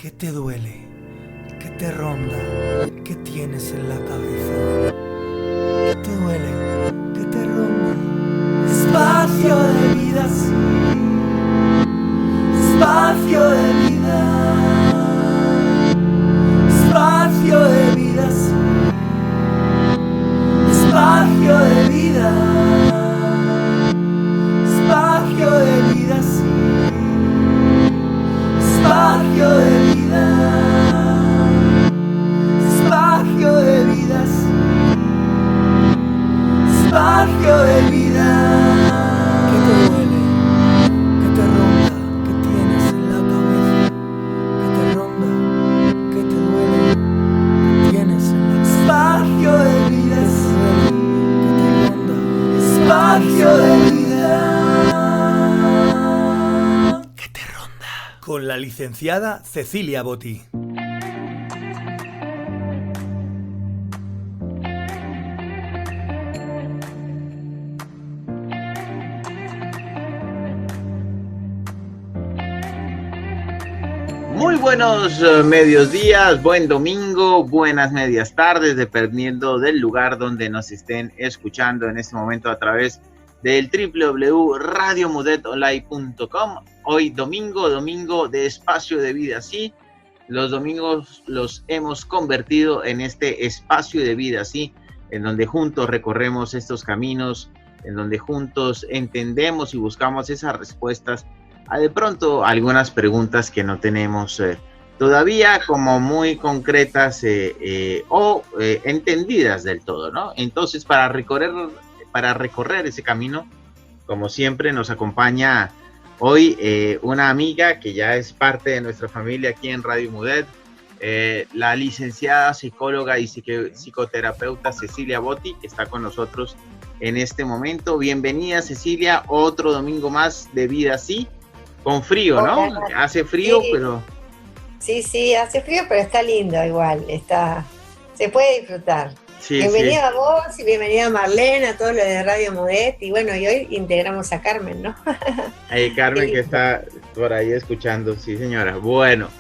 ¿Qué te duele? ¿Qué te ronda? ¿Qué tienes en la cabeza? ¿Qué te duele? ¿Qué te ronda? Espacio de vida, sí. Espacio de vida. Espacio de vida, sí. Espacio de vida. Espacio de vida, sí. Espacio de vida. Espacio de vida, sí. Espacio de vida. ¿Qué te duele? ¿Qué te ronda? ¿Qué tienes en la cabeza? ¿Qué te ronda? ¿Qué te duele? ¿Qué tienes en la cabeza? Espacio de vida, sí. ¿Qué te ronda? Espacio de vida. ¿Qué te ronda? Con la licenciada Cecilia Botti. Muy buenos medios días, buen domingo, buenas medias tardes, dependiendo del lugar donde nos estén escuchando en este momento a través del www.radiomudetonline.com. Hoy domingo de espacio de vida, sí. Los domingos los hemos convertido en este espacio de vida, sí, en donde juntos recorremos estos caminos, en donde juntos entendemos y buscamos esas respuestas a de pronto algunas preguntas que no tenemos todavía como muy concretas o entendidas del todo, ¿no? Entonces, para recorrer ese camino, como siempre, nos acompaña hoy una amiga que ya es parte de nuestra familia aquí en Radio Mudet, la licenciada psicóloga y psicoterapeuta Cecilia Botti, que está con nosotros en este momento. Bienvenida, Cecilia, otro domingo más de Vida Así. Con frío, ¿no? Hola. Hace frío, sí. Pero... Sí, hace frío, pero está lindo igual, se puede disfrutar. Sí, bienvenida a vos y bienvenida a Marlene, a todos los de Radio Mudet, y bueno, y hoy integramos a Carmen, ¿no? Carmen que está por ahí escuchando, sí señora. Bueno.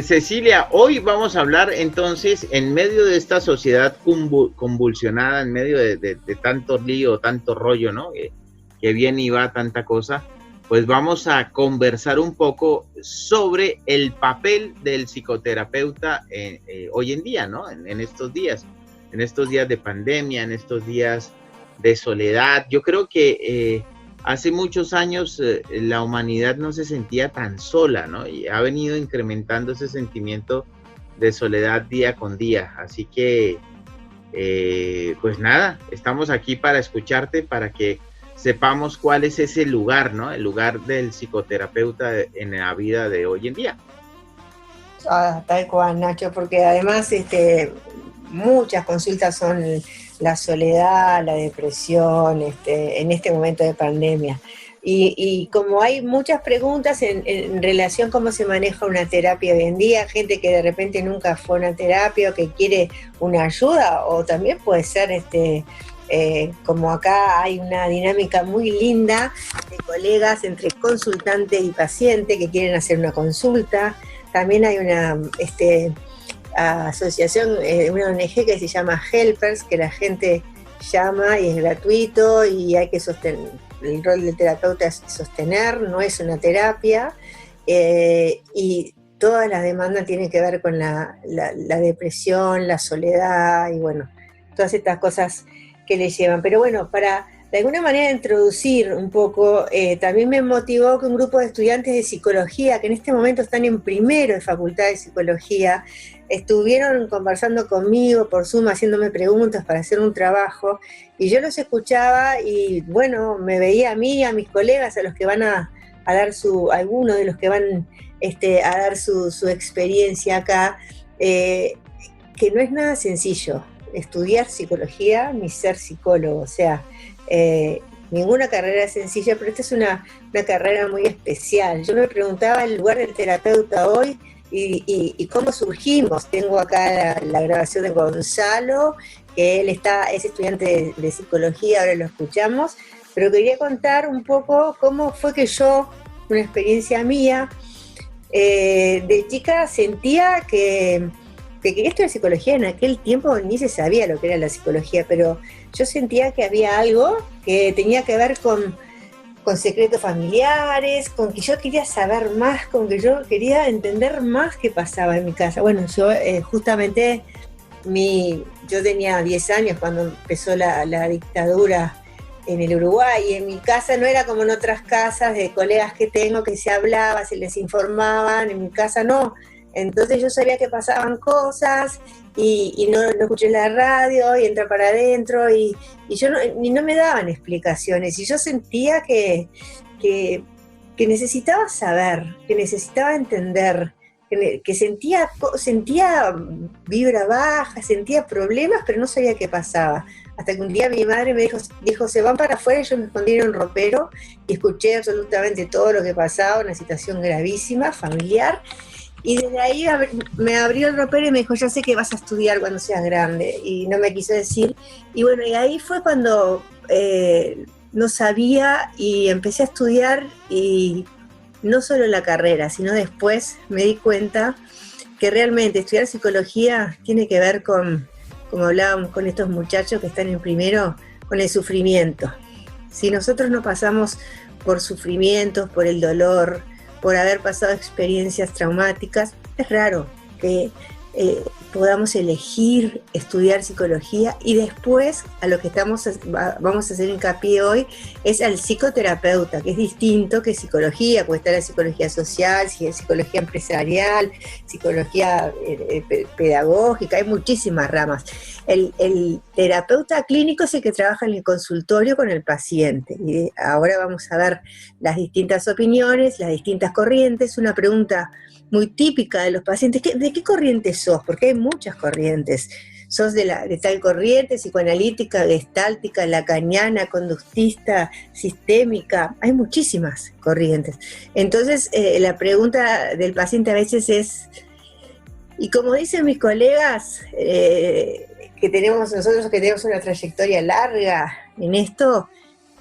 Cecilia, hoy vamos a hablar entonces, en medio de esta sociedad convulsionada, en medio de tanto lío, tanto rollo, ¿no? Que viene y va tanta cosa. Pues vamos a conversar un poco sobre el papel del psicoterapeuta hoy en día, ¿no? En estos días de pandemia, en estos días de soledad. Yo creo que hace muchos años la humanidad no se sentía tan sola, ¿no? Y ha venido incrementando ese sentimiento de soledad día con día. Así que, pues nada, estamos aquí para escucharte, para que sepamos cuál es ese lugar, ¿no? El lugar del psicoterapeuta en la vida de hoy en día. Tal cual, Nacho, porque además muchas consultas son la soledad, la depresión, en este momento de pandemia. Y como hay muchas preguntas en relación a cómo se maneja una terapia hoy en día, gente que de repente nunca fue a una terapia o que quiere una ayuda, o también puede ser como acá hay una dinámica muy linda de colegas entre consultante y paciente que quieren hacer una consulta. También hay una asociación, una ONG que se llama Helpers, que la gente llama y es gratuito y hay que sostener. El rol del terapeuta es sostener, no es una terapia, y todas las demandas tienen que ver con la depresión, la soledad y bueno, todas estas cosas que le llevan. Pero bueno, para de alguna manera introducir un poco, también me motivó que un grupo de estudiantes de psicología, que en este momento están en primero de Facultad de Psicología, estuvieron conversando conmigo por Zoom, haciéndome preguntas para hacer un trabajo, y yo los escuchaba y bueno, me veía a mí, a mis colegas, a los que van a dar algunos de los que van a dar su experiencia acá, que no es nada sencillo estudiar psicología ni ser psicólogo, o sea, ninguna carrera es sencilla, pero esta es una carrera muy especial. Yo me preguntaba el lugar del terapeuta hoy y cómo surgimos. Tengo acá la grabación de Gonzalo, que él es estudiante de psicología, ahora lo escuchamos, pero quería contar un poco cómo fue que yo, una experiencia mía, de chica sentía que esto de psicología en aquel tiempo ni se sabía lo que era la psicología, pero yo sentía que había algo que tenía que ver con secretos familiares, con que yo quería saber más, con que yo quería entender más qué pasaba en mi casa. Bueno, yo justamente yo tenía 10 años cuando empezó la dictadura en el Uruguay, y en mi casa no era como en otras casas de colegas que tengo que se hablaba, se les informaban, en mi casa no. Entonces yo sabía que pasaban cosas y no escuché la radio y entré para adentro y yo no me daban explicaciones, y yo sentía que necesitaba saber, que necesitaba entender, que sentía vibra baja, sentía problemas, pero no sabía qué pasaba. Hasta que un día mi madre me dijo, se van para afuera, y yo me escondí en un ropero y escuché absolutamente todo lo que pasaba, una situación gravísima, familiar. Y desde ahí me abrió el ropero y me dijo, ya sé que vas a estudiar cuando seas grande. Y no me quiso decir. Y bueno, y ahí fue cuando no sabía y empecé a estudiar, y no solo la carrera, sino después me di cuenta que realmente estudiar psicología tiene que ver con, como hablábamos con estos muchachos que están en primero, con el sufrimiento. Si nosotros no pasamos por sufrimientos, por el dolor, por haber pasado experiencias traumáticas, es raro que podamos elegir estudiar psicología. Y después, a lo que vamos a hacer hincapié hoy, es al psicoterapeuta, que es distinto que psicología, porque está la psicología social, psicología empresarial, psicología pedagógica, hay muchísimas ramas. El terapeuta clínico es el que trabaja en el consultorio con el paciente, y ahora vamos a ver las distintas opiniones, las distintas corrientes. Una pregunta muy típica de los pacientes: ¿de qué corriente sos? Porque hay muchas corrientes. ¿Sos de tal corriente, psicoanalítica, gestáltica, lacaniana, conductista, sistémica? Hay muchísimas corrientes. Entonces, la pregunta del paciente a veces es, y como dicen mis colegas, nosotros que tenemos una trayectoria larga en esto,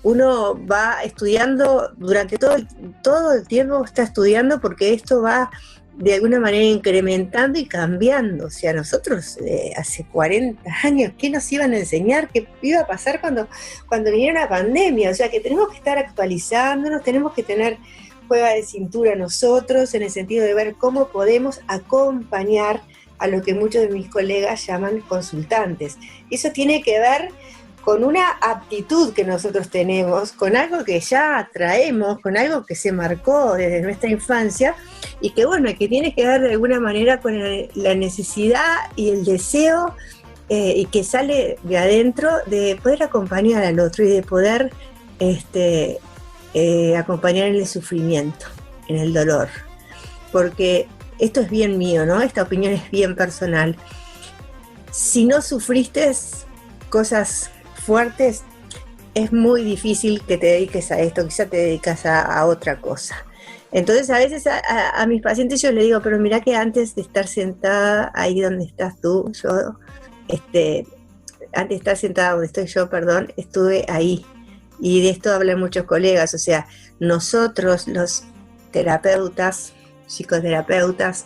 uno va estudiando durante todo el tiempo, está estudiando, porque esto va de alguna manera incrementando y cambiando. O sea, nosotros hace 40 años, ¿qué nos iban a enseñar? ¿Qué iba a pasar cuando viniera una pandemia? O sea, que tenemos que estar actualizándonos, tenemos que tener juega de cintura nosotros, en el sentido de ver cómo podemos acompañar a lo que muchos de mis colegas llaman consultantes. Eso tiene que ver con una aptitud que nosotros tenemos, con algo que ya traemos, con algo que se marcó desde nuestra infancia, y que bueno, que tiene que ver de alguna manera con la necesidad y el deseo, y que sale de adentro, de poder acompañar al otro y de poder acompañar en el sufrimiento, en el dolor. Porque esto es bien mío, ¿no? Esta opinión es bien personal. Si no sufriste cosas fuertes, es muy difícil que te dediques a esto, quizá te dedicas a otra cosa. Entonces a veces a mis pacientes yo les digo, pero mirá que antes de estar sentada ahí donde estás tú, antes de estar sentada donde estoy yo, estuve ahí. Y de esto hablan muchos colegas. O sea, nosotros los terapeutas, psicoterapeutas,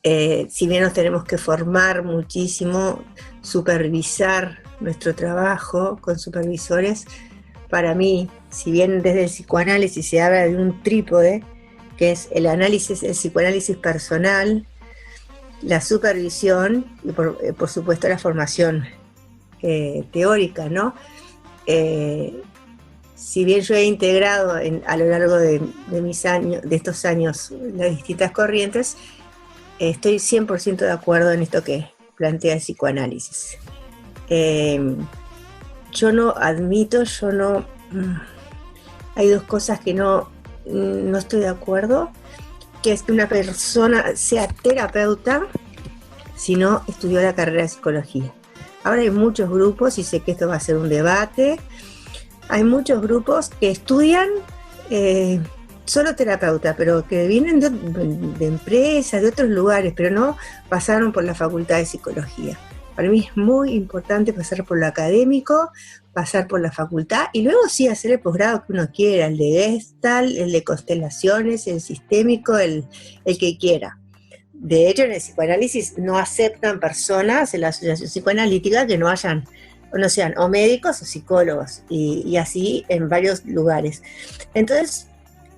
si bien nos tenemos que formar muchísimo, supervisar nuestro trabajo con supervisores, para mí, si bien desde el psicoanálisis se habla de un trípode, que es el psicoanálisis personal, la supervisión y por supuesto la formación teórica, ¿no? Si bien yo he integrado a lo largo de estos años las distintas corrientes, estoy 100% de acuerdo en esto que plantea el psicoanálisis. Hay dos cosas que no estoy de acuerdo, que es que una persona sea terapeuta si no estudió la carrera de psicología. Ahora hay muchos grupos, y sé que esto va a ser un debate, hay muchos grupos que estudian solo terapeuta, pero que vienen de empresas, de otros lugares, pero no pasaron por la facultad de psicología. Para mí es muy importante pasar por lo académico, pasar por la facultad y luego sí hacer el posgrado que uno quiera, el de Gestalt, el de constelaciones, el sistémico, el que quiera. De hecho, en el psicoanálisis no aceptan personas en la asociación psicoanalítica que no sean o médicos o psicólogos, y así en varios lugares. Entonces,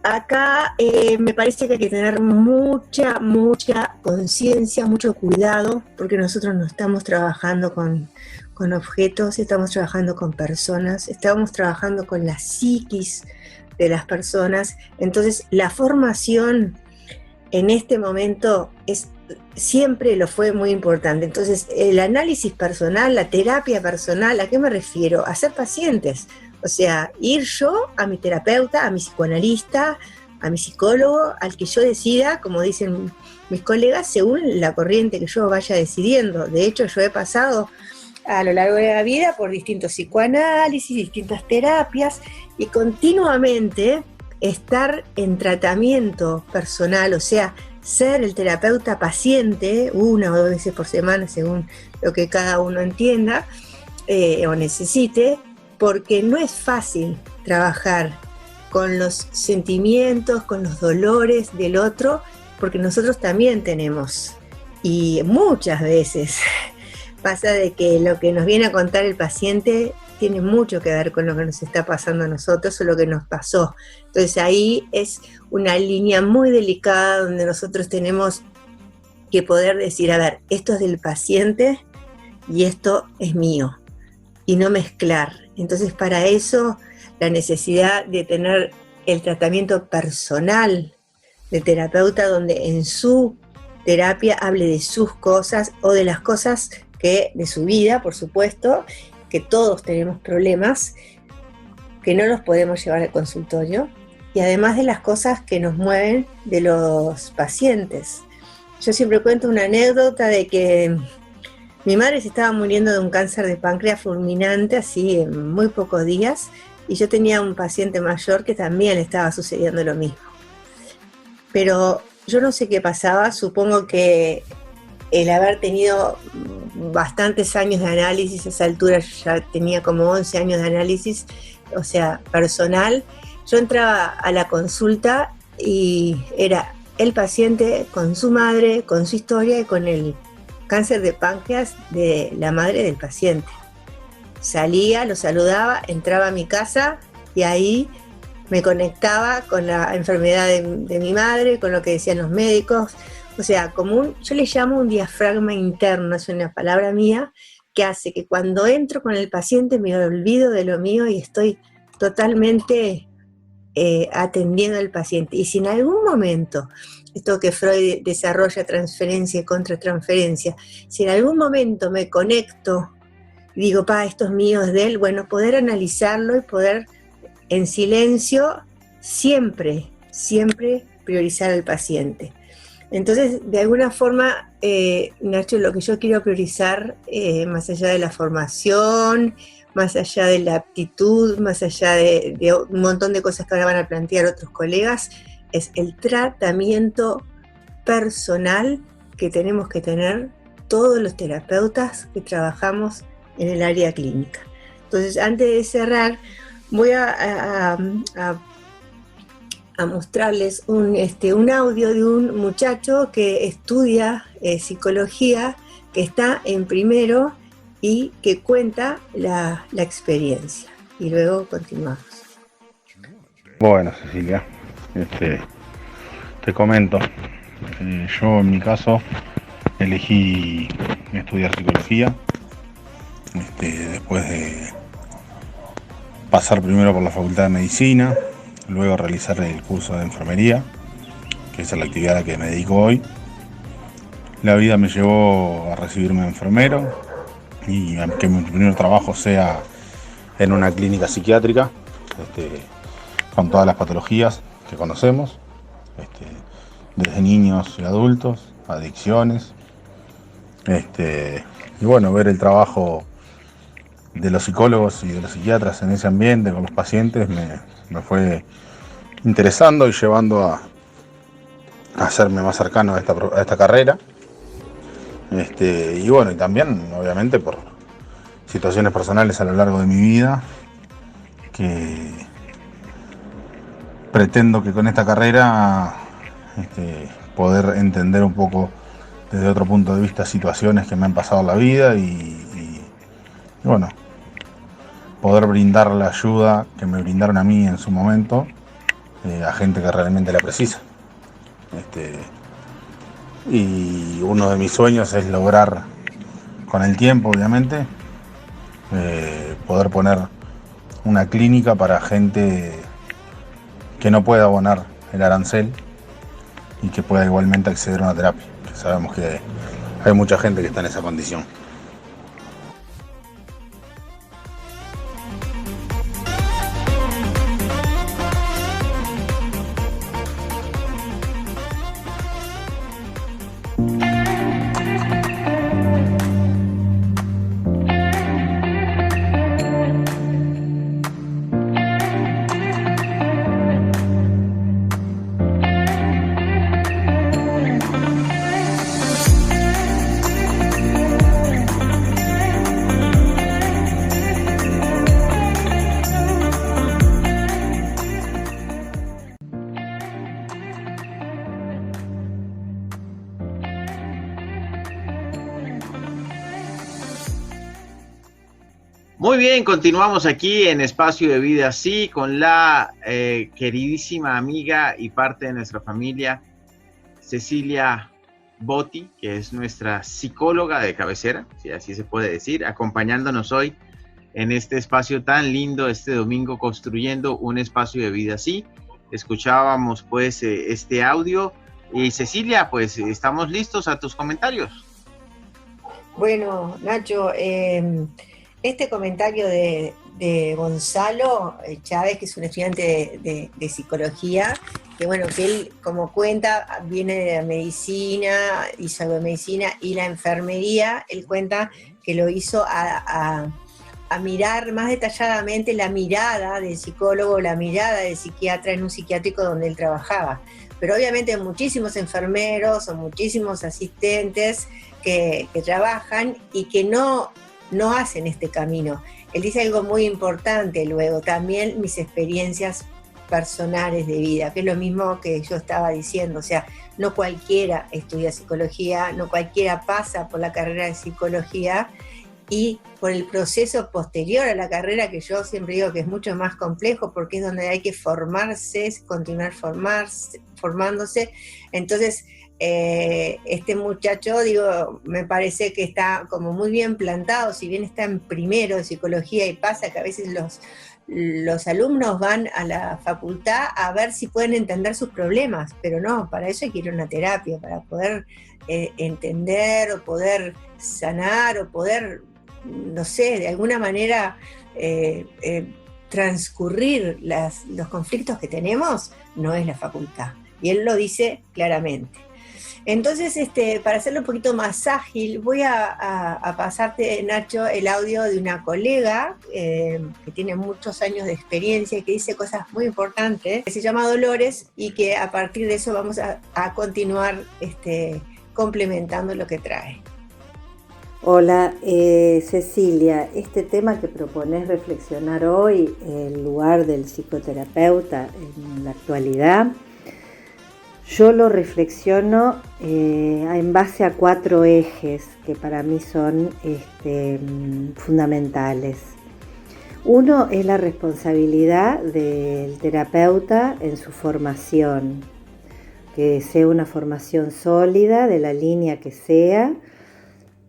acá me parece que hay que tener mucha conciencia, mucho cuidado, porque nosotros no estamos trabajando con objetos, estamos trabajando con personas, estamos trabajando con la psiquis de las personas. Entonces, la formación en este momento siempre lo fue muy importante. Entonces, el análisis personal, la terapia personal, ¿a qué me refiero? A ser pacientes. O sea, ir yo a mi terapeuta, a mi psicoanalista, a mi psicólogo, al que yo decida, como dicen mis colegas, según la corriente que yo vaya decidiendo. De hecho, yo he pasado a lo largo de la vida por distintos psicoanálisis, distintas terapias, y continuamente estar en tratamiento personal, o sea, ser el terapeuta paciente 1 o 2 veces por semana, según lo que cada uno entienda o necesite, porque no es fácil trabajar con los sentimientos, con los dolores del otro, porque nosotros también tenemos, y muchas veces pasa de que lo que nos viene a contar el paciente tiene mucho que ver con lo que nos está pasando a nosotros o lo que nos pasó. Entonces ahí es una línea muy delicada donde nosotros tenemos que poder decir, a ver, esto es del paciente y esto es mío, y no mezclar. Entonces para eso la necesidad de tener el tratamiento personal del terapeuta, donde en su terapia hable de sus cosas o de las cosas de su vida, por supuesto, que todos tenemos problemas que no los podemos llevar al consultorio, y además de las cosas que nos mueven de los pacientes. Yo siempre cuento una anécdota de que mi madre se estaba muriendo de un cáncer de páncreas fulminante, así en muy pocos días, y yo tenía un paciente mayor que también le estaba sucediendo lo mismo. Pero yo no sé qué pasaba, supongo que el haber tenido bastantes años de análisis, a esa altura yo ya tenía como 11 años de análisis, o sea, personal. Yo entraba a la consulta y era el paciente con su madre, con su historia y con el cáncer de páncreas de la madre del paciente. Salía, lo saludaba, entraba a mi casa y ahí me conectaba con la enfermedad de mi madre, con lo que decían los médicos. O sea, yo le llamo un diafragma interno, es una palabra mía, que hace que cuando entro con el paciente me olvido de lo mío y estoy totalmente atendiendo al paciente. Y si en algún momento, esto que Freud desarrolla transferencia y contratransferencia, si en algún momento me conecto y digo, esto es mío, es de él, bueno, poder analizarlo y poder en silencio siempre priorizar al paciente. Entonces, de alguna forma, Nacho, lo que yo quiero priorizar, más allá de la formación, más allá de la aptitud, más allá de un montón de cosas que ahora van a plantear otros colegas, es el tratamiento personal que tenemos que tener todos los terapeutas que trabajamos en el área clínica. Entonces, antes de cerrar, voy a mostrarles un audio de un muchacho que estudia psicología, que está en primero y que cuenta la experiencia. Y luego continuamos. Bueno, Cecilia, te comento. Yo en mi caso elegí estudiar psicología después de pasar primero por la Facultad de Medicina, luego realizar el curso de enfermería, que es la actividad a la que me dedico hoy. La vida me llevó a recibirme de enfermero y a que mi primer trabajo sea en una clínica psiquiátrica, con todas las patologías que conocemos, desde niños y adultos, adicciones, y bueno, ver el trabajo de los psicólogos y de los psiquiatras en ese ambiente con los pacientes me fue interesando y llevando a hacerme más cercano a esta carrera. Y bueno, y también obviamente por situaciones personales a lo largo de mi vida, que pretendo que con esta carrera poder entender un poco desde otro punto de vista situaciones que me han pasado en la vida y bueno, poder brindar la ayuda que me brindaron a mí en su momento a gente que realmente la precisa. Y uno de mis sueños es lograr, con el tiempo obviamente, poder poner una clínica para gente que no pueda abonar el arancel y que pueda igualmente acceder a una terapia, que sabemos que hay mucha gente que está en esa condición. Muy bien, continuamos aquí en Espacio de Vida Sí con la queridísima amiga y parte de nuestra familia, Cecilia Botti, que es nuestra psicóloga de cabecera, si así se puede decir, acompañándonos hoy en este espacio tan lindo, este domingo, construyendo un espacio de vida así. Escuchábamos pues este audio y Cecilia, pues estamos listos a tus comentarios. Bueno, Nacho, este comentario de Gonzalo Chávez, que es un estudiante de psicología, que bueno, que él, como cuenta, viene de la medicina, hizo algo de medicina y la enfermería. Él cuenta que lo hizo a mirar más detalladamente la mirada del psicólogo, la mirada del psiquiatra en un psiquiátrico donde él trabajaba. Pero obviamente hay muchísimos enfermeros o muchísimos asistentes que trabajan y que no hacen este camino. Él dice algo muy importante luego, también mis experiencias personales de vida, que es lo mismo que yo estaba diciendo, o sea, no cualquiera estudia psicología, no cualquiera pasa por la carrera de psicología y por el proceso posterior a la carrera, que yo siempre digo que es mucho más complejo porque es donde hay que formarse, continuar formándose. Entonces, este muchacho, digo, me parece que está como muy bien plantado, si bien está en primero de psicología y pasa que a veces los alumnos van a la facultad a ver si pueden entender sus problemas, pero no, para eso hay que ir a una terapia, para poder entender o poder sanar o poder, no sé, de alguna manera transcurrir los conflictos que tenemos, no es la facultad. Y él lo dice claramente. Entonces, para hacerlo un poquito más ágil, voy a pasarte, Nacho, el audio de una colega que tiene muchos años de experiencia y que dice cosas muy importantes, que se llama Dolores, y que a partir de eso vamos a continuar complementando lo que trae. Hola, Cecilia, este tema que propones reflexionar hoy, el lugar del psicoterapeuta en la actualidad, yo lo reflexiono en base a 4 ejes que para mí son fundamentales. Uno es la responsabilidad del terapeuta en su formación, que sea una formación sólida de la línea que sea,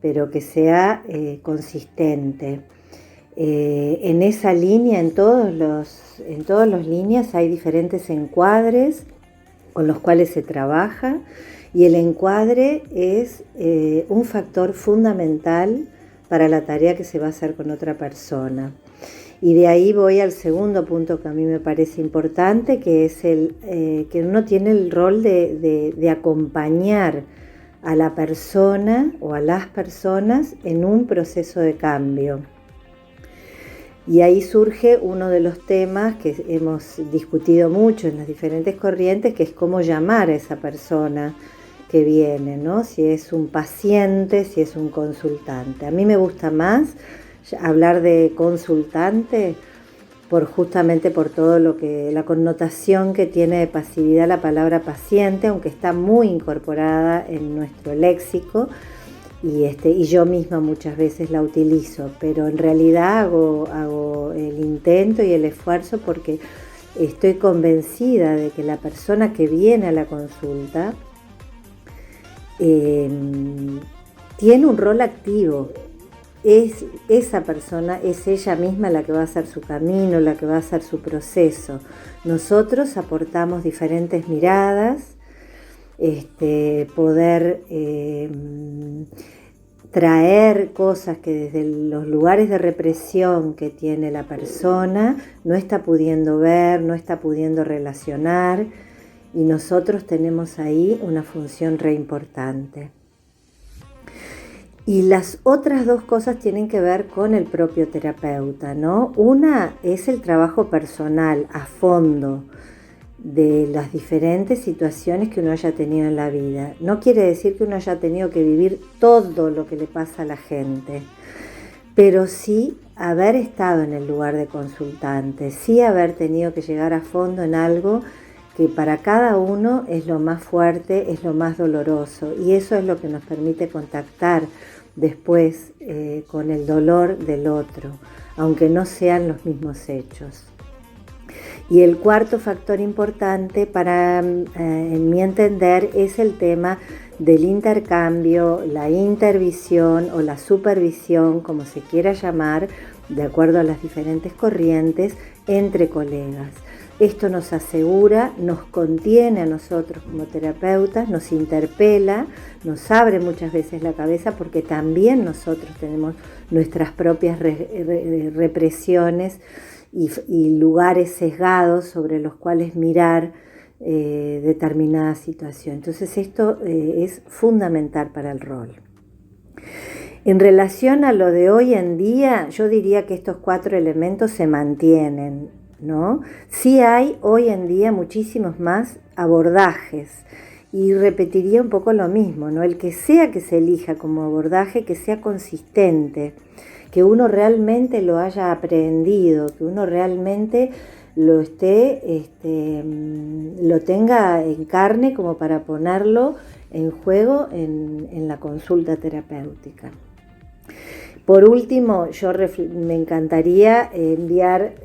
pero que sea consistente. En esa línea, en todas las líneas hay diferentes encuadres con los cuales se trabaja, y el encuadre es un factor fundamental para la tarea que se va a hacer con otra persona. Y de ahí voy al segundo punto que a mí me parece importante, que es que uno tiene el rol de acompañar a la persona o a las personas en un proceso de cambio. Y ahí surge uno de los temas que hemos discutido mucho en las diferentes corrientes, que es cómo llamar a esa persona que viene, ¿no? Si es un paciente, si es un consultante. A mí me gusta más hablar de consultante justamente por todo la connotación que tiene de pasividad la palabra paciente, aunque está muy incorporada en nuestro léxico y yo misma muchas veces la utilizo, pero en realidad hago el intento y el esfuerzo porque estoy convencida de que la persona que viene a la consulta tiene un rol activo. Esa persona es ella misma la que va a hacer su camino, la que va a hacer su proceso. Nosotros aportamos diferentes miradas, poder traer cosas que desde los lugares de represión que tiene la persona no está pudiendo ver, no está pudiendo relacionar, y nosotros tenemos ahí una función re importante. Y las otras dos cosas tienen que ver con el propio terapeuta, ¿no? Una es el trabajo personal a fondo de las diferentes situaciones que uno haya tenido en la vida. No quiere decir que uno haya tenido que vivir todo lo que le pasa a la gente, pero sí haber estado en el lugar de consultante, sí haber tenido que llegar a fondo en algo que para cada uno es lo más fuerte, es lo más doloroso, y eso es lo que nos permite contactar después con el dolor del otro, aunque no sean los mismos hechos. Y el cuarto factor importante para, en mi entender, es el tema del intercambio, la intervisión o la supervisión, como se quiera llamar, de acuerdo a las diferentes corrientes, entre colegas. Esto nos asegura, nos contiene a nosotros como terapeutas, nos interpela, nos abre muchas veces la cabeza porque también nosotros tenemos nuestras propias represiones y lugares sesgados sobre los cuales mirar determinada situación. Entonces esto es fundamental para el rol. En relación a lo de hoy en día, yo diría que estos 4 elementos se mantienen, ¿no? Sí hay hoy en día muchísimos más abordajes y repetiría un poco lo mismo, ¿no? El que sea que se elija como abordaje, que sea consistente, que uno realmente lo haya aprendido, que uno realmente lo lo tenga en carne como para ponerlo en juego en la consulta terapéutica. Por último, me encantaría enviar,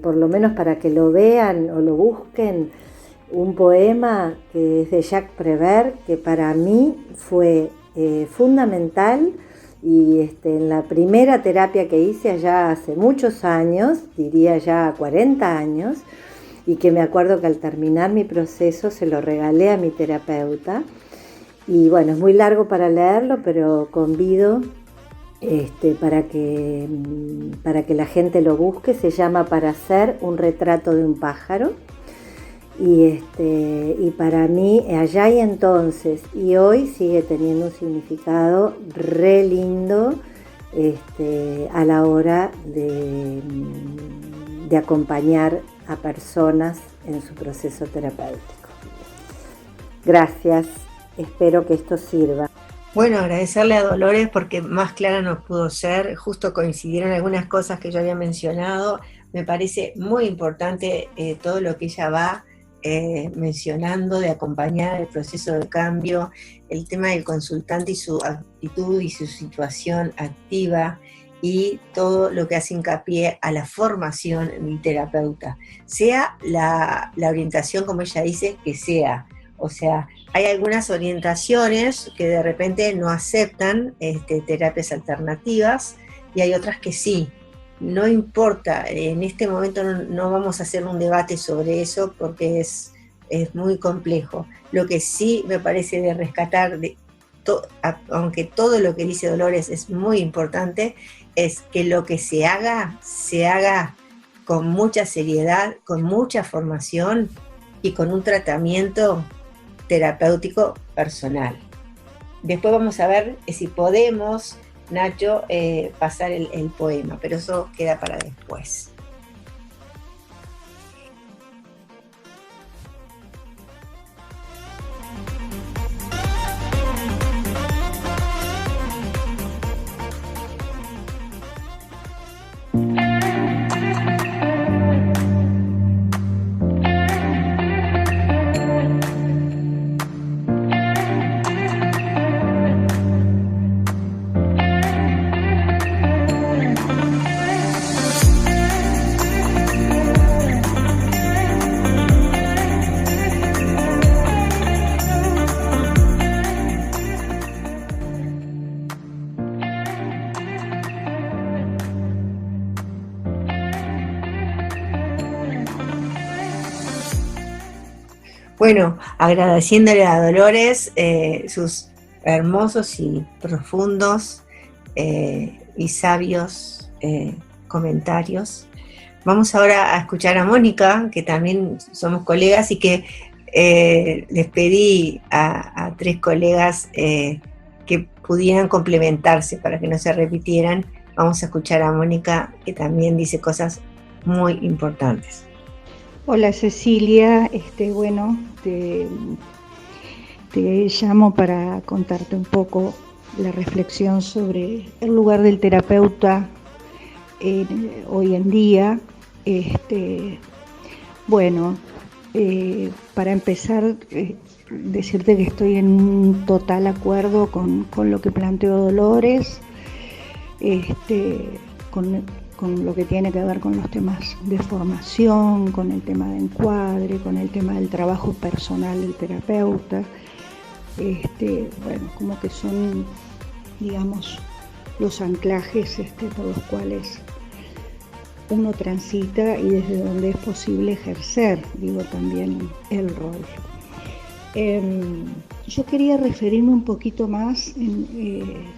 por lo menos para que lo vean o lo busquen, un poema que es de Jacques Prévert, que para mí fue fundamental y en la primera terapia que hice allá hace muchos años, diría ya 40 años, y que me acuerdo que al terminar mi proceso se lo regalé a mi terapeuta. Y bueno, es muy largo para leerlo, pero convido para que la gente lo busque. Se llama Para hacer un retrato de un pájaro. Y para mí, allá y entonces y hoy, sigue teniendo un significado re lindo a la hora de acompañar a personas en su proceso terapéutico. Gracias, espero que esto sirva. Bueno, agradecerle a Dolores porque más clara no pudo ser, justo coincidieron algunas cosas que yo había mencionado. Me parece muy importante todo lo que ella va mencionando de acompañar el proceso de cambio, el tema del consultante y su actitud y su situación activa, y todo lo que hace hincapié a la formación del terapeuta, sea la orientación, como ella dice, que sea. O sea, hay algunas orientaciones que de repente no aceptan terapias alternativas y hay otras que sí. No importa, en este momento no vamos a hacer un debate sobre eso porque es muy complejo. Lo que sí me parece de rescatar, aunque todo lo que dice Dolores es muy importante, es que lo que se haga con mucha seriedad, con mucha formación y con un tratamiento terapéutico personal. Después vamos a ver si podemos, Nacho, pasar el poema, pero eso queda para después. Bueno, agradeciéndole a Dolores sus hermosos y profundos y sabios comentarios. Vamos ahora a escuchar a Mónica, que también somos colegas y que les pedí a 3 colegas que pudieran complementarse para que no se repitieran. Vamos a escuchar a Mónica, que también dice cosas muy importantes. Hola Cecilia, bueno, te llamo para contarte un poco la reflexión sobre el lugar del terapeuta hoy en día. Para empezar, decirte que estoy en un total acuerdo con lo que planteó Dolores, con lo que tiene que ver con los temas de formación, con el tema de encuadre, con el tema del trabajo personal del terapeuta. Como que son, digamos, los anclajes por los cuales uno transita y desde donde es posible ejercer, también el rol. Yo quería referirme un poquito más en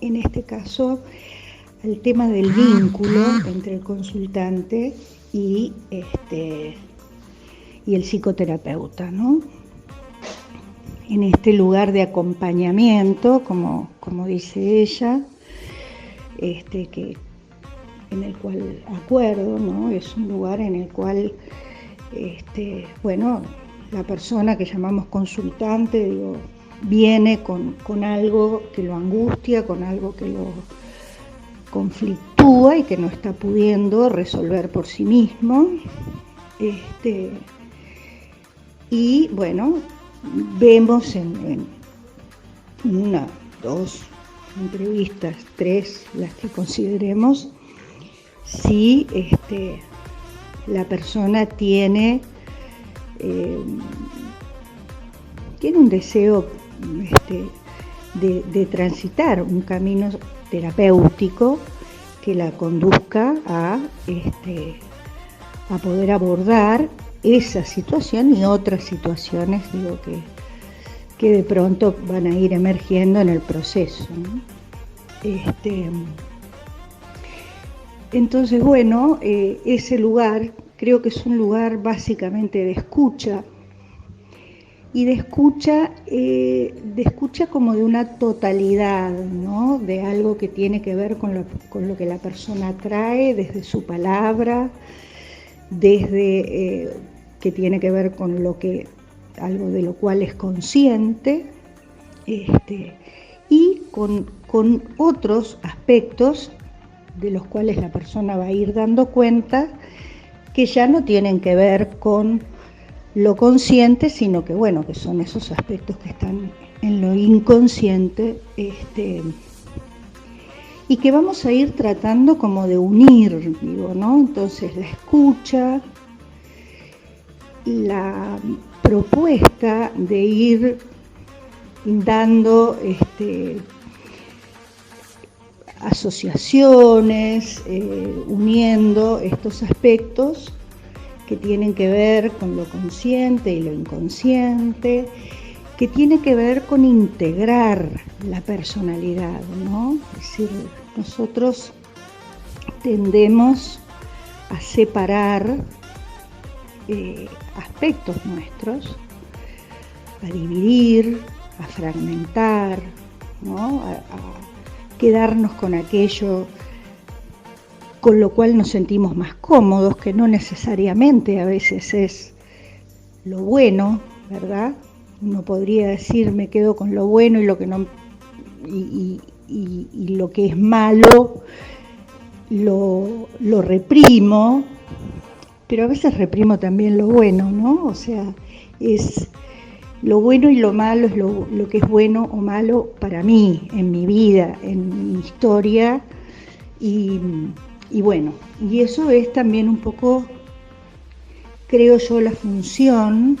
este caso al tema del vínculo entre el consultante y el psicoterapeuta, ¿no? En este lugar de acompañamiento, como dice ella, en el cual acuerdo, ¿no? Es un lugar en el cual, la persona que llamamos consultante, viene con algo que lo angustia, con algo que lo conflictúa y que no está pudiendo resolver por sí mismo. Y bueno, vemos en 1, 2 entrevistas, 3, las que consideremos, si la persona tiene un deseo de transitar un camino terapéutico que la conduzca a poder abordar esa situación y otras situaciones, que de pronto van a ir emergiendo en el proceso, ¿no? Entonces, ese lugar creo que es un lugar básicamente de escucha, y de escucha como de una totalidad, ¿no? De algo que tiene que ver con lo que la persona trae desde su palabra, desde que tiene que ver con algo de lo cual es consciente, y con otros aspectos de los cuales la persona va a ir dando cuenta, que ya no tienen que ver con lo consciente, sino que que son esos aspectos que están en lo inconsciente, y que vamos a ir tratando como de unir, ¿no? Entonces la escucha, la propuesta de ir dando asociaciones, uniendo estos aspectos que tienen que ver con lo consciente y lo inconsciente, que tiene que ver con integrar la personalidad, ¿no? Es decir, nosotros tendemos a separar aspectos nuestros, a dividir, a fragmentar, ¿no? A quedarnos con aquello con lo cual nos sentimos más cómodos, que no necesariamente a veces es lo bueno, ¿verdad? Uno podría decir, me quedo con lo bueno y lo que no, y lo que es malo lo reprimo, pero a veces reprimo también lo bueno, ¿no? O sea, es lo bueno y lo malo es lo que es bueno o malo para mí, en mi vida, en mi historia, y eso es también un poco, creo yo, la función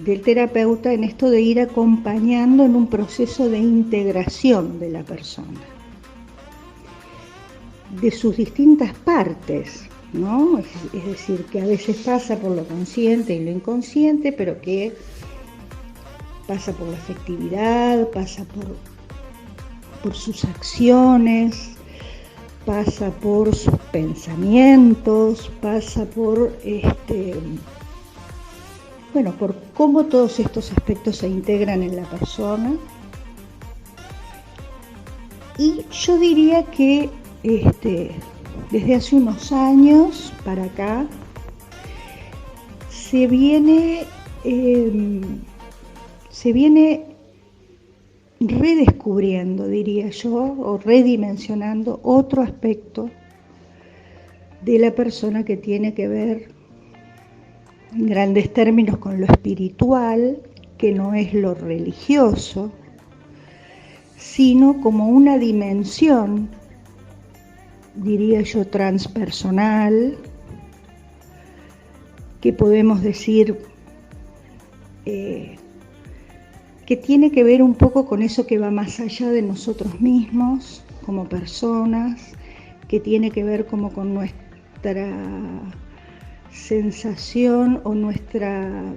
del terapeuta en esto de ir acompañando en un proceso de integración de la persona, de sus distintas partes, ¿no? Es decir, que a veces pasa por lo consciente y lo inconsciente, pero que pasa por la afectividad, pasa por sus acciones, pasa por sus pensamientos, pasa por por cómo todos estos aspectos se integran en la persona. Y yo diría que desde hace unos años para acá se viene redescubriendo, diría yo, o redimensionando otro aspecto de la persona que tiene que ver, en grandes términos, con lo espiritual, que no es lo religioso, sino como una dimensión, diría yo, transpersonal, que podemos decir que tiene que ver un poco con eso que va más allá de nosotros mismos como personas, que tiene que ver como con nuestra sensación o nuestra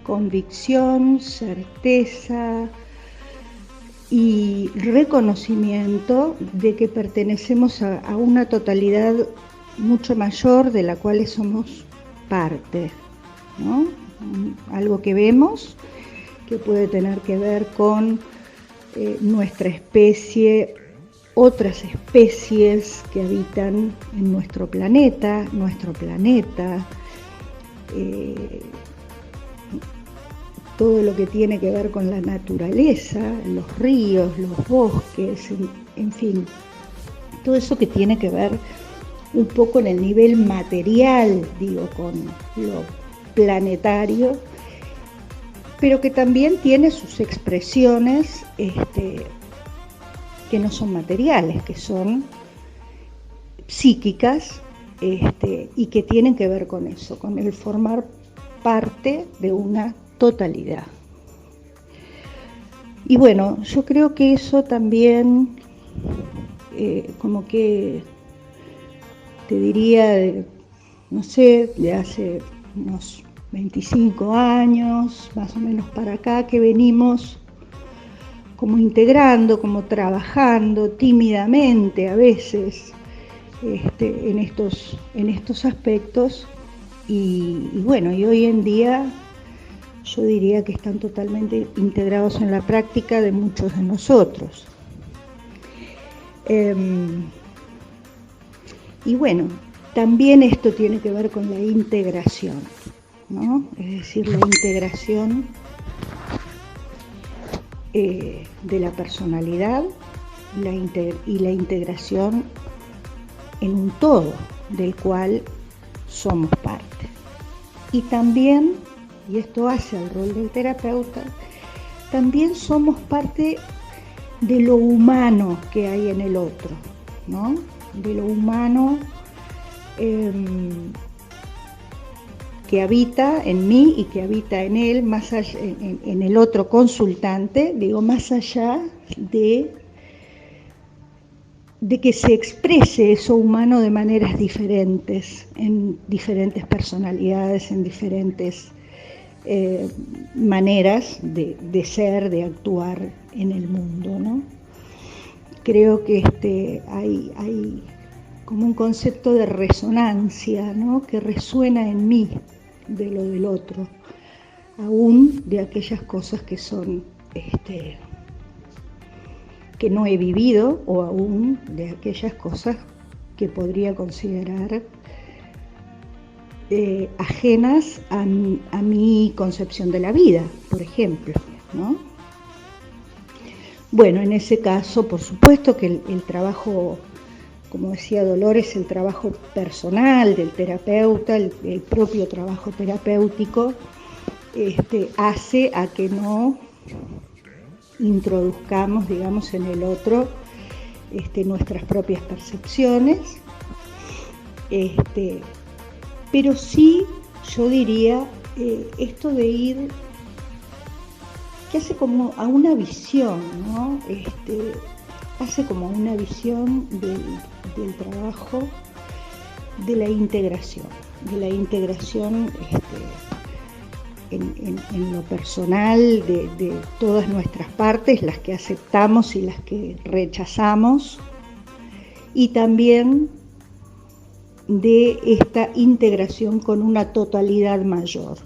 convicción, certeza y reconocimiento de que pertenecemos a una totalidad mucho mayor de la cual somos parte, ¿no? Algo que vemos que puede tener que ver con nuestra especie, otras especies que habitan en nuestro planeta, todo lo que tiene que ver con la naturaleza, los ríos, los bosques, en fin, todo eso que tiene que ver un poco en el nivel material, digo, con lo planetario, pero que también tiene sus expresiones que no son materiales, que son psíquicas, y que tienen que ver con eso, con el formar parte de una totalidad. Y bueno, yo creo que eso también, como que te diría, no sé, de hace unos 25 años, más o menos para acá, que venimos como integrando, como trabajando tímidamente a veces en estos aspectos, y bueno, y hoy en día yo diría que están totalmente integrados en la práctica de muchos de nosotros. Y bueno, también esto tiene que ver con la integración, ¿no? Es decir, la integración de la personalidad y la integración en un todo del cual somos parte. Y también, y esto hace al rol del terapeuta, también somos parte de lo humano que hay en el otro, ¿no? De lo humano que habita en mí y que habita en él, más allá, en el otro consultante, digo, más allá de que se exprese eso humano de maneras diferentes, en diferentes personalidades, en diferentes maneras de ser, de actuar en el mundo, ¿no? Creo que hay como un concepto de resonancia, ¿no? Que resuena en mí de lo del otro, aún de aquellas cosas que son que no he vivido, o aún de aquellas cosas que podría considerar ajenas a mi concepción de la vida, por ejemplo, ¿no? Bueno, en ese caso, por supuesto que el trabajo, como decía Dolores, el trabajo personal del terapeuta, el propio trabajo terapéutico, hace a que no introduzcamos, digamos, en el otro nuestras propias percepciones, pero sí, yo diría, esto de ir, que hace como a una visión, ¿no? hace como una visión del trabajo de la integración en lo personal de todas nuestras partes, las que aceptamos y las que rechazamos, y también de esta integración con una totalidad mayor,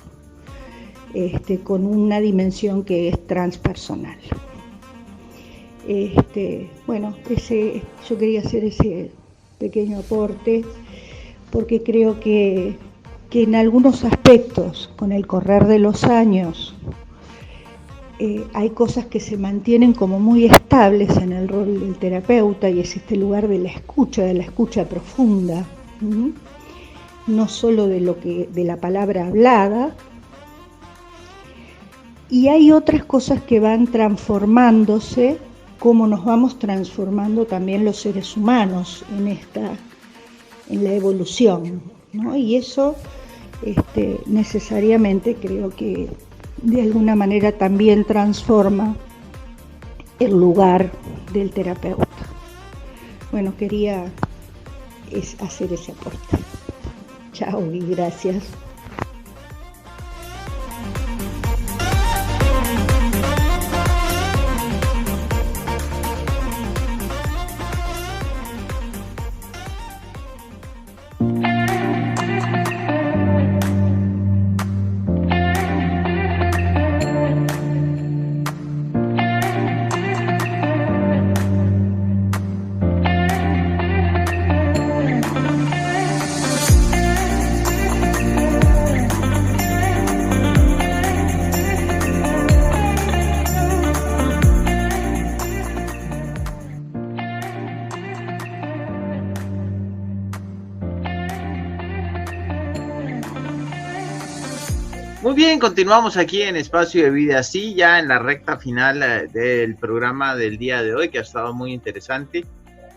con una dimensión que es transpersonal. Bueno, yo quería hacer ese pequeño aporte porque creo que en algunos aspectos, con el correr de los años, hay cosas que se mantienen como muy estables en el rol del terapeuta, y es este lugar de la escucha profunda, no solo de la palabra hablada. Y hay otras cosas que van transformándose, como nos vamos transformando también los seres humanos en la evolución, ¿no? Y eso necesariamente creo que de alguna manera también transforma el lugar del terapeuta. Bueno, quería hacer ese aporte. Chao y gracias. Muy bien, continuamos aquí en Espacio de Vida Así, ya en la recta final del programa del día de hoy, que ha estado muy interesante,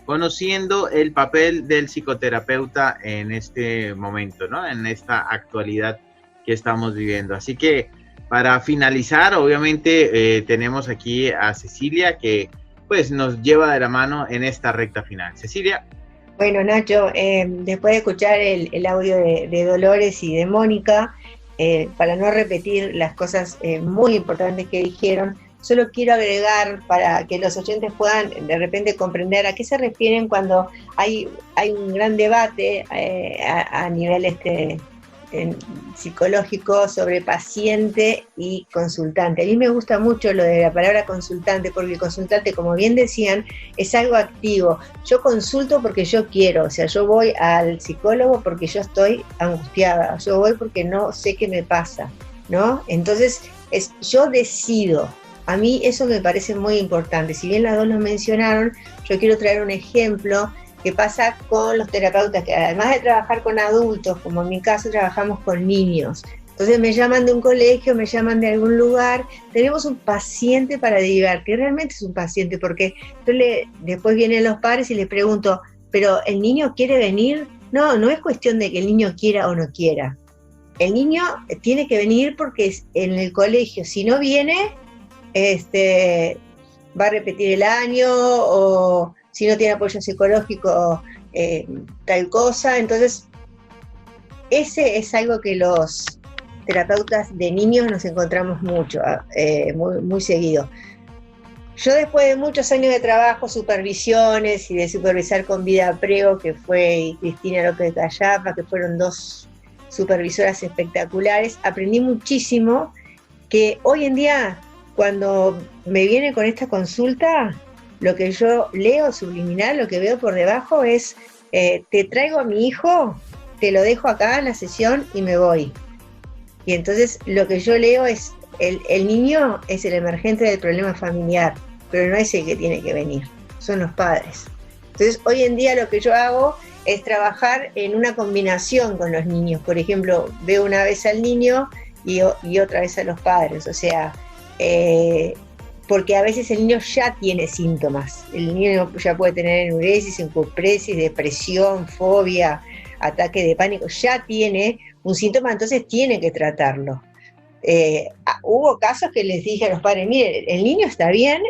conociendo el papel del psicoterapeuta en este momento, ¿no? En esta actualidad que estamos viviendo. Así que para finalizar, obviamente tenemos aquí a Cecilia, que pues nos lleva de la mano en esta recta final. Cecilia. Bueno, Nacho, después de escuchar el audio de Dolores y de Mónica, para no repetir las cosas muy importantes que dijeron, solo quiero agregar para que los oyentes puedan de repente comprender a qué se refieren cuando hay un gran debate a nivel psicológico sobre paciente y consultante. A mí me gusta mucho lo de la palabra consultante, porque el consultante, como bien decían, es algo activo. Yo consulto porque yo quiero, o sea, yo voy al psicólogo porque yo estoy angustiada, yo voy porque no sé qué me pasa, ¿no? Entonces, yo decido. A mí eso me parece muy importante. Si bien las dos lo mencionaron, yo quiero traer un ejemplo que pasa con los terapeutas, que además de trabajar con adultos, como en mi caso, trabajamos con niños. Entonces me llaman de un colegio, me llaman de algún lugar, tenemos un paciente para derivar, que realmente es un paciente, porque después vienen los padres y les pregunto, ¿pero el niño quiere venir? No es cuestión de que el niño quiera o no quiera. El niño tiene que venir porque en el colegio, si no viene, va a repetir el año, o si no tiene apoyo psicológico, tal cosa. Entonces, ese es algo que los terapeutas de niños nos encontramos mucho, muy, muy seguido. Yo, después de muchos años de trabajo, supervisiones y de supervisar con Vida Prego, que fue Cristina López Callapa, que fueron dos supervisoras espectaculares, aprendí muchísimo, que hoy en día, cuando me viene con esta consulta, lo que yo leo subliminal, lo que veo por debajo es, te traigo a mi hijo, te lo dejo acá en la sesión y me voy. Y entonces lo que yo leo es, el niño es el emergente del problema familiar, pero no es el que tiene que venir, son los padres. Entonces hoy en día lo que yo hago es trabajar en una combinación con los niños. Por ejemplo, veo una vez al niño y otra vez a los padres, o sea, porque a veces el niño ya tiene síntomas. El niño ya puede tener enuresis, encupresis, depresión, fobia, ataque de pánico, ya tiene un síntoma, entonces tiene que tratarlo. Hubo casos que les dije a los padres, miren, el niño está bien,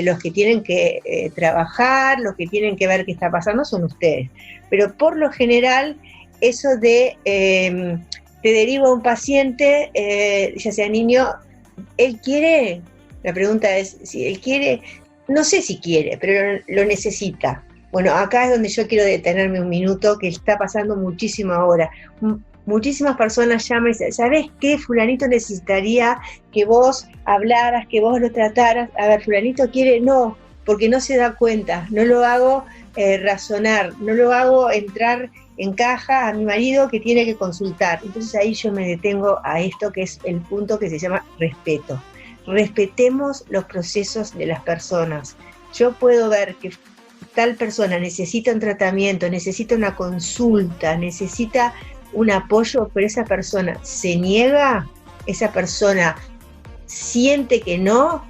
los que tienen que trabajar, los que tienen que ver qué está pasando son ustedes. Pero por lo general, eso de te derivo a un paciente, ya sea niño, ¿él quiere? La pregunta es, si él quiere, no sé si quiere, pero lo necesita. Bueno, acá es donde yo quiero detenerme un minuto, que está pasando muchísimo ahora. Muchísimas personas llaman y dicen, ¿sabés qué? Fulanito necesitaría que vos hablaras, que vos lo trataras. A ver, fulanito quiere, no, porque no se da cuenta, no lo hago razonar, no lo hago entrar en caja a mi marido que tiene que consultar. Entonces ahí yo me detengo a esto que es el punto que se llama respeto. Respetemos los procesos de las personas. Yo puedo ver que tal persona necesita un tratamiento, necesita una consulta, necesita un apoyo, pero esa persona se niega, esa persona siente que no,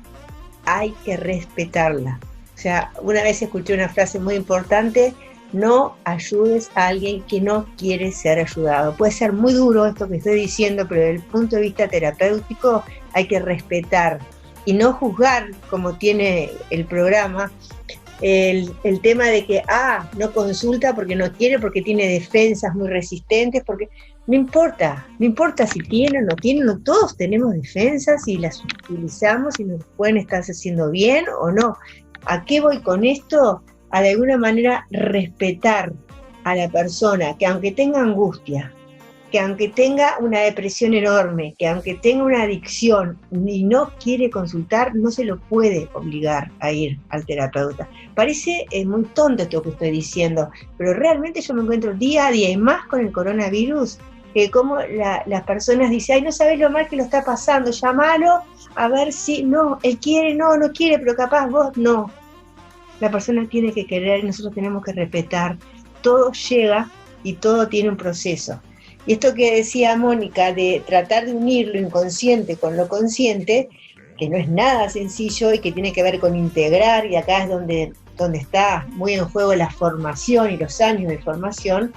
hay que respetarla. O sea, una vez escuché una frase muy importante, no ayudes a alguien que no quiere ser ayudado. Puede ser muy duro esto que estoy diciendo, pero desde el punto de vista terapéutico hay que respetar y no juzgar, como tiene el programa, el tema de que, no consulta porque no quiere, porque tiene defensas muy resistentes, porque no importa si tiene o no tiene, no, todos tenemos defensas y las utilizamos y nos pueden estar haciendo bien o no. ¿A qué voy con esto? A de alguna manera respetar a la persona, que aunque tenga angustia, que aunque tenga una depresión enorme, que aunque tenga una adicción y no quiere consultar, no se lo puede obligar a ir al terapeuta. Parece muy tonto esto que estoy diciendo, pero realmente yo me encuentro día a día, y más con el coronavirus, que como las personas dicen, ay, no sabes lo mal que lo está pasando, llámalo a ver si, no, él quiere, no quiere, pero capaz vos no. La persona tiene que querer y nosotros tenemos que respetar. Todo llega y todo tiene un proceso. Y esto que decía Mónica, de tratar de unir lo inconsciente con lo consciente, que no es nada sencillo y que tiene que ver con integrar, y acá es donde está muy en juego la formación y los años de formación,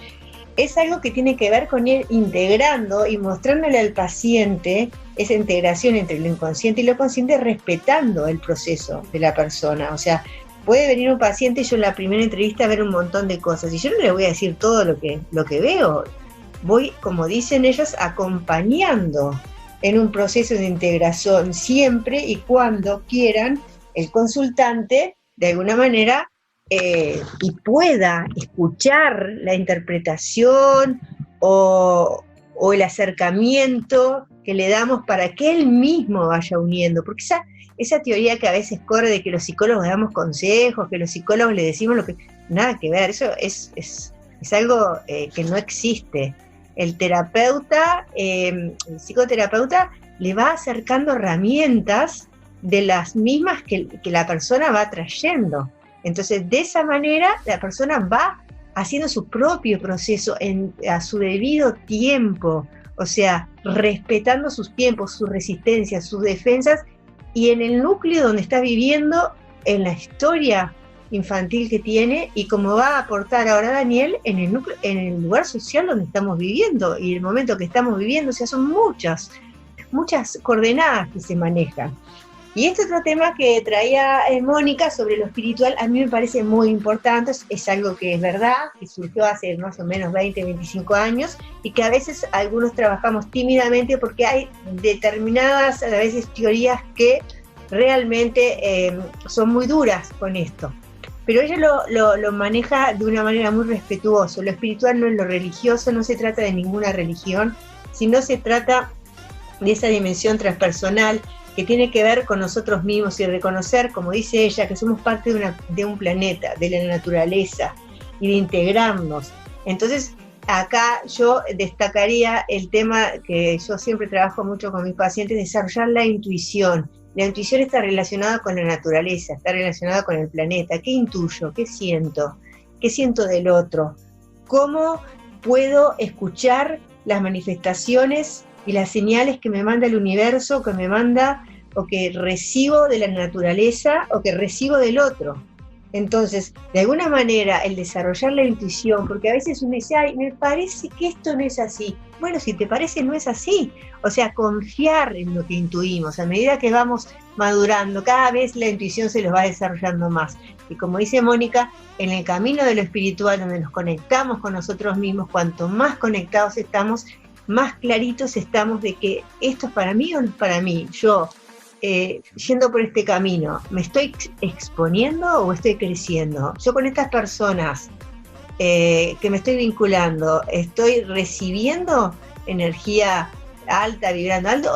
es algo que tiene que ver con ir integrando y mostrándole al paciente esa integración entre lo inconsciente y lo consciente, respetando el proceso de la persona. O sea, puede venir un paciente y yo en la primera entrevista ver un montón de cosas, y yo no le voy a decir todo lo que veo. Voy, como dicen ellos, acompañando en un proceso de integración siempre y cuando quieran el consultante, de alguna manera, y pueda escuchar la interpretación o el acercamiento que le damos para que él mismo vaya uniendo, porque esa teoría que a veces corre de que los psicólogos damos consejos, que los psicólogos le decimos lo que... Nada que ver, eso es algo que no existe. El terapeuta, el psicoterapeuta, le va acercando herramientas de las mismas que la persona va trayendo. Entonces, de esa manera, la persona va haciendo su propio proceso a su debido tiempo, o sea, respetando sus tiempos, sus resistencias, sus defensas, y en el núcleo donde está viviendo, en la historia infantil que tiene, y como va a aportar ahora Daniel en el lugar social donde estamos viviendo y el momento que estamos viviendo. O sea, son muchas coordenadas que se manejan. Y este otro tema que traía Mónica sobre lo espiritual, a mí me parece muy importante, es algo que es verdad, que surgió hace más o menos 20, 25 años, y que a veces algunos trabajamos tímidamente porque hay determinadas, a veces, teorías que realmente son muy duras con esto. Pero ella lo maneja de una manera muy respetuosa. Lo espiritual no es lo religioso, no se trata de ninguna religión, sino se trata de esa dimensión transpersonal que tiene que ver con nosotros mismos y reconocer, como dice ella, que somos parte de un planeta, de la naturaleza, y de integrarnos. Entonces, acá yo destacaría el tema que yo siempre trabajo mucho con mis pacientes, desarrollar la intuición. La intuición está relacionada con la naturaleza, está relacionada con el planeta. ¿Qué intuyo? ¿Qué siento? ¿Qué siento del otro? ¿Cómo puedo escuchar las manifestaciones y las señales que me manda el universo, que me manda o que recibo de la naturaleza o que recibo del otro? Entonces, de alguna manera, el desarrollar la intuición, porque a veces uno dice, ay, me parece que esto no es así. Bueno, si te parece, no es así. O sea, confiar en lo que intuimos. A medida que vamos madurando, cada vez la intuición se los va desarrollando más. Y como dice Mónica, en el camino de lo espiritual, donde nos conectamos con nosotros mismos, cuanto más conectados estamos, más claritos estamos de que esto es para mí o no es para mí. Yo, yendo por este camino, ¿me estoy exponiendo o estoy creciendo? Yo con estas personas que me estoy vinculando, ¿estoy recibiendo energía alta, vibrando alto,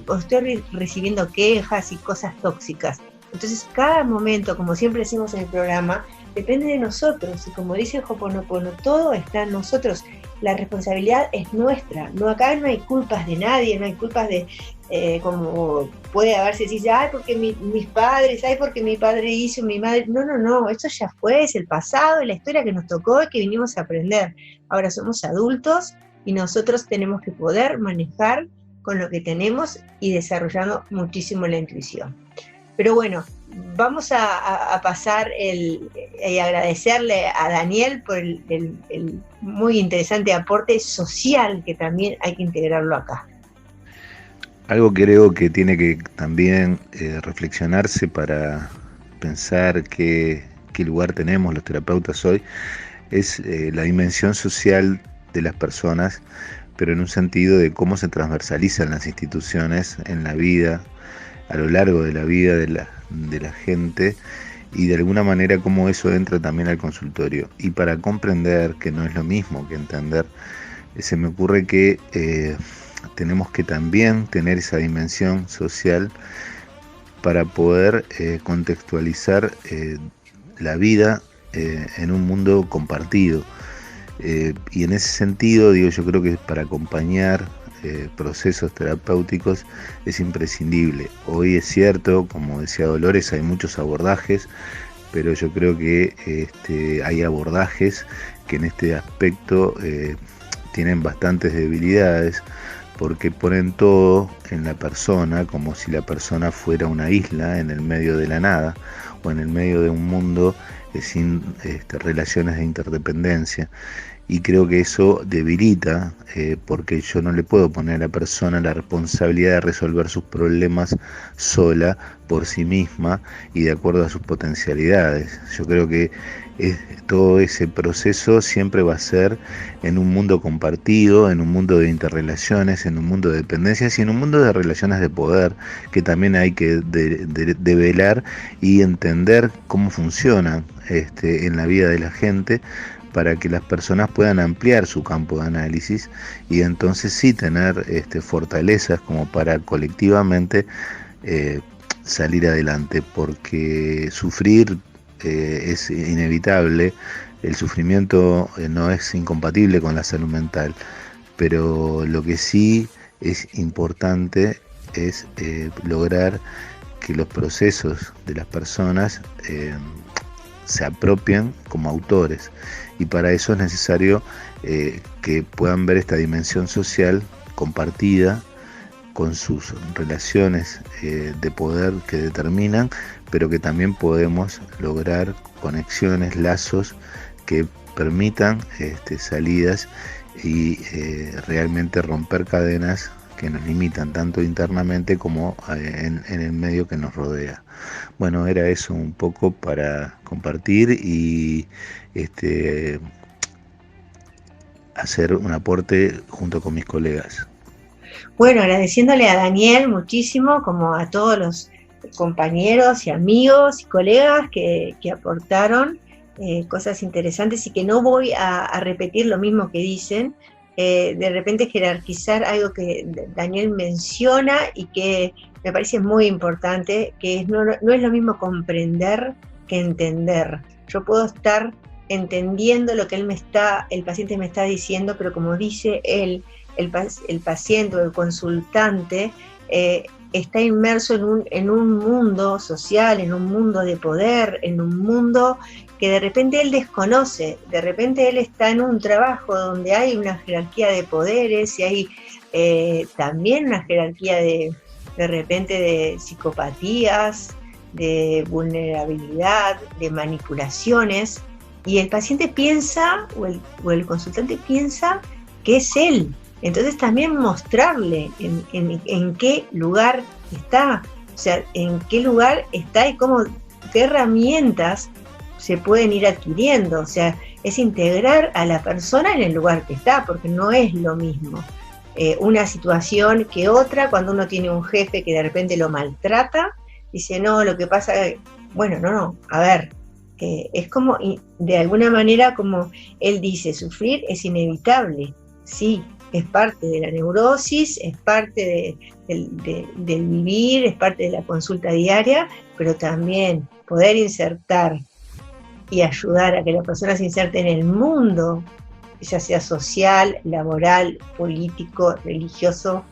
o estoy recibiendo quejas y cosas tóxicas? Entonces, cada momento, como siempre decimos en el programa, depende de nosotros, y como dice Ho'oponopono, todo está en nosotros. La responsabilidad es nuestra. No, acá no hay culpas de nadie, no hay culpas de, como puede haber si dice, ay, porque mis padres, ay, porque mi padre hizo, mi madre. No, eso ya fue, es el pasado, y la historia que nos tocó y que vinimos a aprender. Ahora somos adultos y nosotros tenemos que poder manejar con lo que tenemos y desarrollando muchísimo la intuición. Pero bueno, vamos a pasar y agradecerle a Daniel por el muy interesante aporte social, que también hay que integrarlo acá. Algo que creo que tiene que también reflexionarse para pensar qué lugar tenemos los terapeutas hoy es la dimensión social de las personas, pero en un sentido de cómo se transversalizan las instituciones en la vida, a lo largo de la vida de la gente, y de alguna manera cómo eso entra también al consultorio. Y para comprender que no es lo mismo que entender, se me ocurre que tenemos que también tener esa dimensión social para poder contextualizar la vida en un mundo compartido. Y en ese sentido, yo creo que para acompañar procesos terapéuticos es imprescindible. Hoy es cierto, como decía Dolores, hay muchos abordajes, pero yo creo que hay abordajes que en este aspecto tienen bastantes debilidades, porque ponen todo en la persona como si la persona fuera una isla en el medio de la nada o en el medio de un mundo sin relaciones de interdependencia. Y creo que eso debilita, porque yo no le puedo poner a la persona la responsabilidad de resolver sus problemas sola, por sí misma y de acuerdo a sus potencialidades. Yo creo que todo ese proceso siempre va a ser en un mundo compartido, en un mundo de interrelaciones, en un mundo de dependencias y en un mundo de relaciones de poder, que también hay que develar y entender cómo funcionan en la vida de la gente, para que las personas puedan ampliar su campo de análisis y entonces sí tener fortalezas como para colectivamente salir adelante, porque sufrir es inevitable, el sufrimiento no es incompatible con la salud mental, pero lo que sí es importante es lograr que los procesos de las personas se apropien como autores, y para eso es necesario que puedan ver esta dimensión social compartida con sus relaciones de poder que determinan, pero que también podemos lograr conexiones, lazos que permitan salidas y realmente romper cadenas que nos limitan tanto internamente como en el medio que nos rodea. Bueno, era eso un poco para compartir y hacer un aporte junto con mis colegas. Bueno, agradeciéndole a Daniel muchísimo, como a todos los compañeros y amigos y colegas que aportaron cosas interesantes, y que no voy a repetir lo mismo que dicen. De repente jerarquizar algo que Daniel menciona y que me parece muy importante, que no es lo mismo comprender que entender. Yo puedo estar entendiendo lo que el paciente me está diciendo, pero como dice él, el paciente o el consultante está inmerso en un mundo social, en un mundo de poder, en un mundo que de repente él desconoce. De repente él está en un trabajo donde hay una jerarquía de poderes y hay también una jerarquía de repente de psicopatías, de vulnerabilidad, de manipulaciones, y el paciente piensa, o el consultante piensa que es él. Entonces también mostrarle en qué lugar está, o sea, en qué lugar está y qué herramientas se pueden ir adquiriendo. O sea, es integrar a la persona en el lugar que está, porque no es lo mismo una situación que otra. Cuando uno tiene un jefe que de repente lo maltrata, dice, no, lo que pasa, bueno, no, a ver, es como, de alguna manera, como él dice, sufrir es inevitable, sí, es parte de la neurosis, es parte del vivir, es parte de la consulta diaria, pero también poder insertar y ayudar a que la persona se inserte en el mundo, ya sea social, laboral, político, religioso,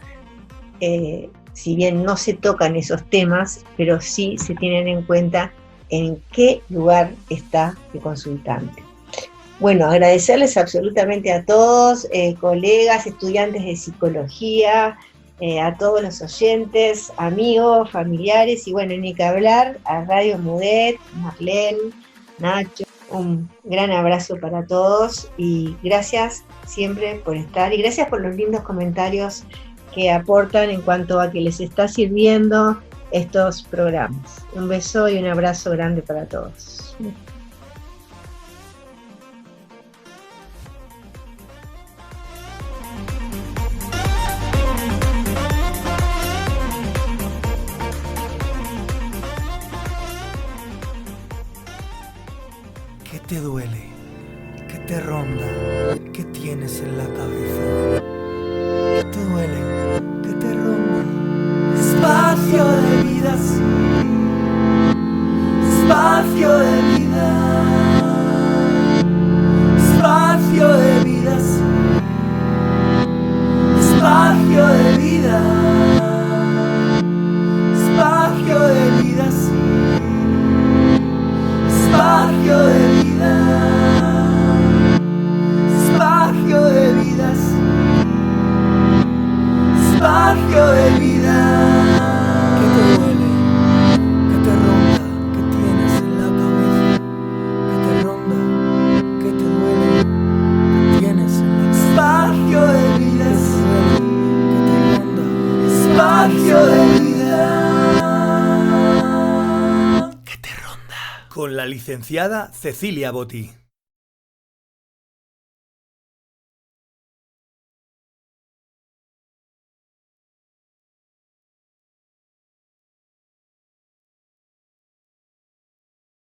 si bien no se tocan esos temas, pero sí se tienen en cuenta en qué lugar está el consultante. Bueno, agradecerles absolutamente a todos, colegas, estudiantes de psicología, a todos los oyentes, amigos, familiares, y bueno, ni que hablar, a Radio Mudet, Marlene, Nacho. Un gran abrazo para todos y gracias siempre por estar, y gracias por los lindos comentarios que aportan en cuanto a que les está sirviendo estos programas. Un beso y un abrazo grande para todos. ¿Qué te duele? ¿Qué te ronda? ¿Qué tienes en la cabeza? ¿Qué te duele? ¿Qué te ronda? Espacio de vidas, espacio de vida, espacio de vidas, espacio de vida, espacio de vidas, espacio de vida, espacio de vidas, espacio de vida. ¿Qué te duele? ¿Qué te ronda? ¿Qué tienes en la cabeza? ¿Qué te ronda? ¿Qué te duele? ¿Qué tienes en la cabeza? Espacio de vidas. ¿Qué te ronda? Espacio de vida. ¿Qué te ronda? Con la licenciada Cecilia Botti.